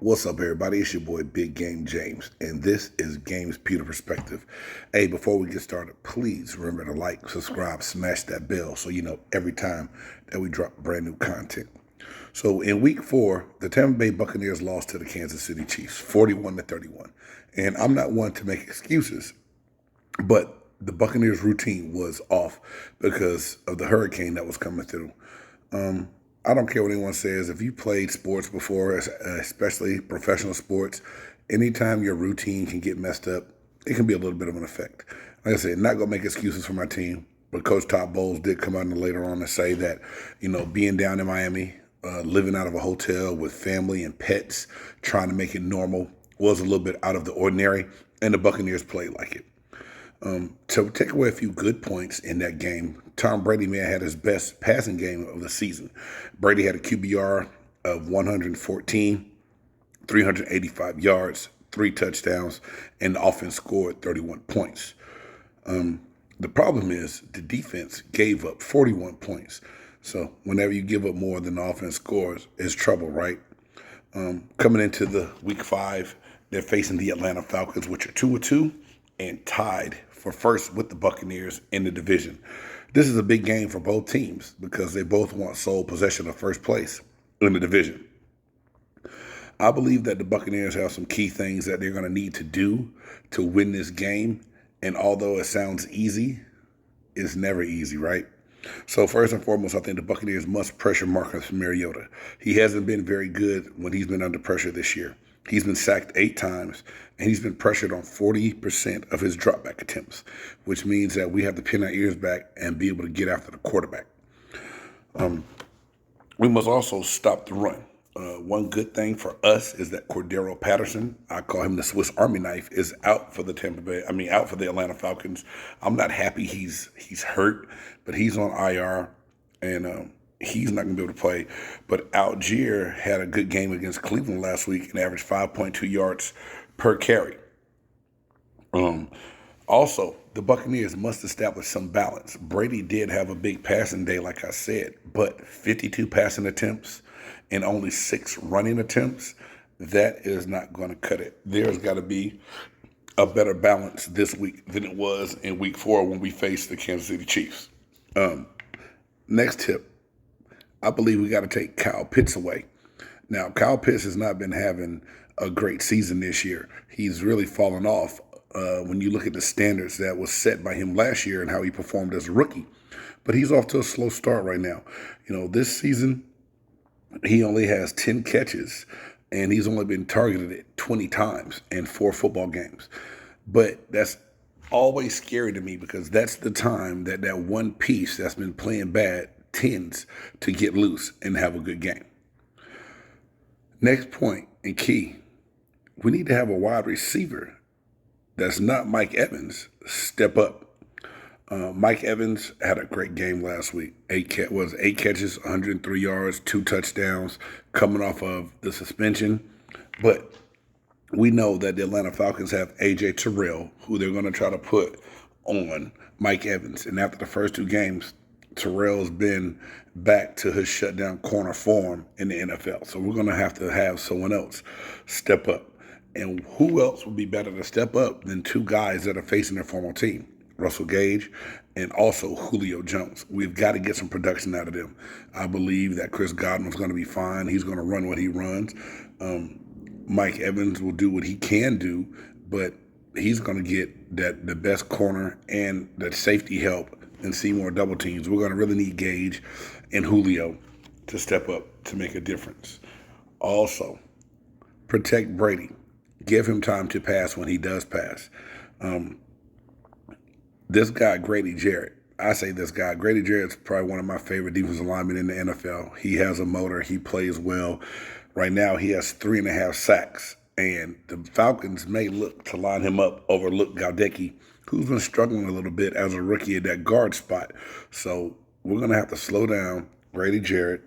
What's up, everybody? It's your boy, Big Game James, and this is Game's Pewter Perspective. Hey, before we get started, please remember to like, subscribe, smash that bell so you know every time that we drop brand new content. So in week 4, the Tampa Bay Buccaneers lost to the Kansas City Chiefs, 41-31. And I'm not one to make excuses, but the Buccaneers' routine was off because of the hurricane that was coming through. I don't care what anyone says. If you played sports before, especially professional sports, anytime your routine can get messed up, it can be a little bit of an effect. Like I said, not going to make excuses for my team, but Coach Todd Bowles did come out later on to say that, being down in Miami, living out of a hotel with family and pets, trying to make it normal was a little bit out of the ordinary, and the Buccaneers played like it. To take away a few good points in that game, Tom Brady may have had his best passing game of the season. Brady had a QBR of 114, 385 yards, 3 touchdowns, and the offense scored 31 points. The problem is the defense gave up 41 points. So whenever you give up more than the offense scores, it's trouble, right? Coming into the week 5, they're facing the Atlanta Falcons, which are 2-2 and tied for first with the Buccaneers in the division. This is a big game for both teams because they both want sole possession of first place in the division. I believe that the Buccaneers have some key things that they're going to need to do to win this game. And although it sounds easy, it's never easy, right? So first and foremost, I think the Buccaneers must pressure Marcus Mariota. He hasn't been very good when he's been under pressure this year. He's been sacked 8 times, and he's been pressured on 40% of his dropback attempts, which means that we have to pin our ears back and be able to get after the quarterback. We must also stop the run. One good thing for us is that Cordero Patterson, I call him the Swiss Army knife, is out for the out for the Atlanta Falcons. I'm not happy he's hurt, but he's on IR, and he's not going to be able to play. But Algier had a good game against Cleveland last week and averaged 5.2 yards per carry. Also, the Buccaneers must establish some balance. Brady did have a big passing day, like I said, but 52 passing attempts and only 6 running attempts, that is not going to cut it. There's got to be a better balance this week than it was in week 4 when we faced the Kansas City Chiefs. Next tip. I believe we got to take Kyle Pitts away. Now, Kyle Pitts has not been having a great season this year. He's really fallen off when you look at the standards that was set by him last year and how he performed as a rookie. But he's off to a slow start right now. This season, he only has 10 catches, and he's only been targeted 20 times in 4 football games. But that's always scary to me because that's the time that one piece that's been playing bad tends to get loose and have a good game. Next point and key, we need to have a wide receiver that's not Mike Evans step up. Mike Evans had a great game last week. 8 catches, 103 yards, 2 touchdowns, coming off of the suspension. But we know that the Atlanta Falcons have A.J. Terrell, who they're going to try to put on Mike Evans. And after the first 2 games, Terrell's been back to his shutdown corner form in the NFL. So we're going to have someone else step up. And who else would be better to step up than 2 guys that are facing their former team? Russell Gage and also Julio Jones. We've got to get some production out of them. I believe that Chris Godwin's going to be fine. He's going to run what he runs. Mike Evans will do what he can do, but he's going to get the best corner and the safety help and see more double teams. We're going to really need Gage and Julio to step up to make a difference. Also, protect Brady. Give him time to pass when he does pass. This guy, Grady Jarrett, Grady Jarrett's probably one of my favorite defensive linemen in the NFL. He has a motor. He plays well. Right now, he has 3.5 sacks. And the Falcons may look to line him up over Luke Gobucs, who's been struggling a little bit as a rookie at that guard spot. So we're going to have to slow down Grady Jarrett,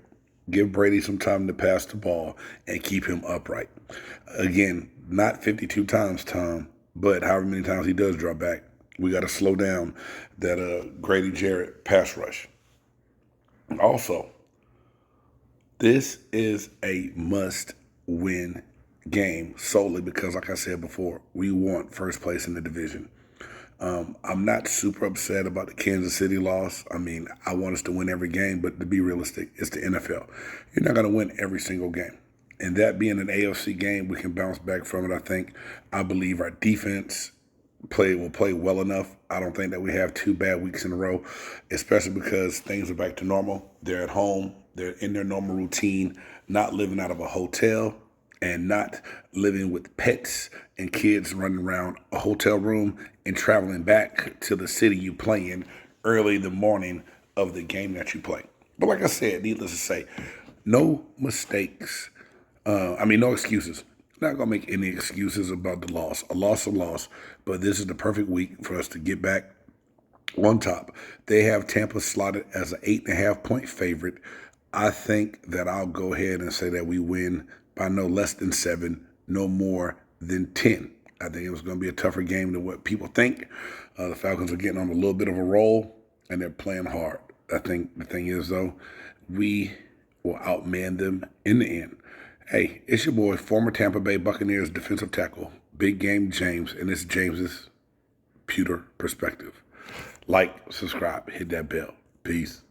give Brady some time to pass the ball, and keep him upright. Again, not 52 times, Tom, but however many times he does drop back, we got to slow down that Grady Jarrett pass rush. Also, this is a must-win game solely because, like I said before, we want first place in the division. I'm not super upset about the Kansas City loss. I mean, I want us to win every game, but to be realistic, it's the NFL. You're not going to win every single game. And that being an AFC game, we can bounce back from it, I think. I believe our defense will play well enough. I don't think that we have 2 bad weeks in a row, especially because things are back to normal. They're at home. They're in their normal routine, not living out of a hotel and not living with pets and kids running around a hotel room and traveling back to the city you play in early the morning of the game that you play. But like I said, needless to say, no mistakes. No excuses. Not going to make any excuses about the loss. A loss, but this is the perfect week for us to get back on top. They have Tampa slotted as an 8.5-point favorite. I think that I'll go ahead and say that we win by no less than 7, no more than 10. I think it was going to be a tougher game than what people think. The Falcons are getting on a little bit of a roll, and they're playing hard. I think the thing is, though, we will outman them in the end. Hey, it's your boy, former Tampa Bay Buccaneers defensive tackle, Big Game James, and it's James's Pewter Perspective. Like, subscribe, hit that bell. Peace.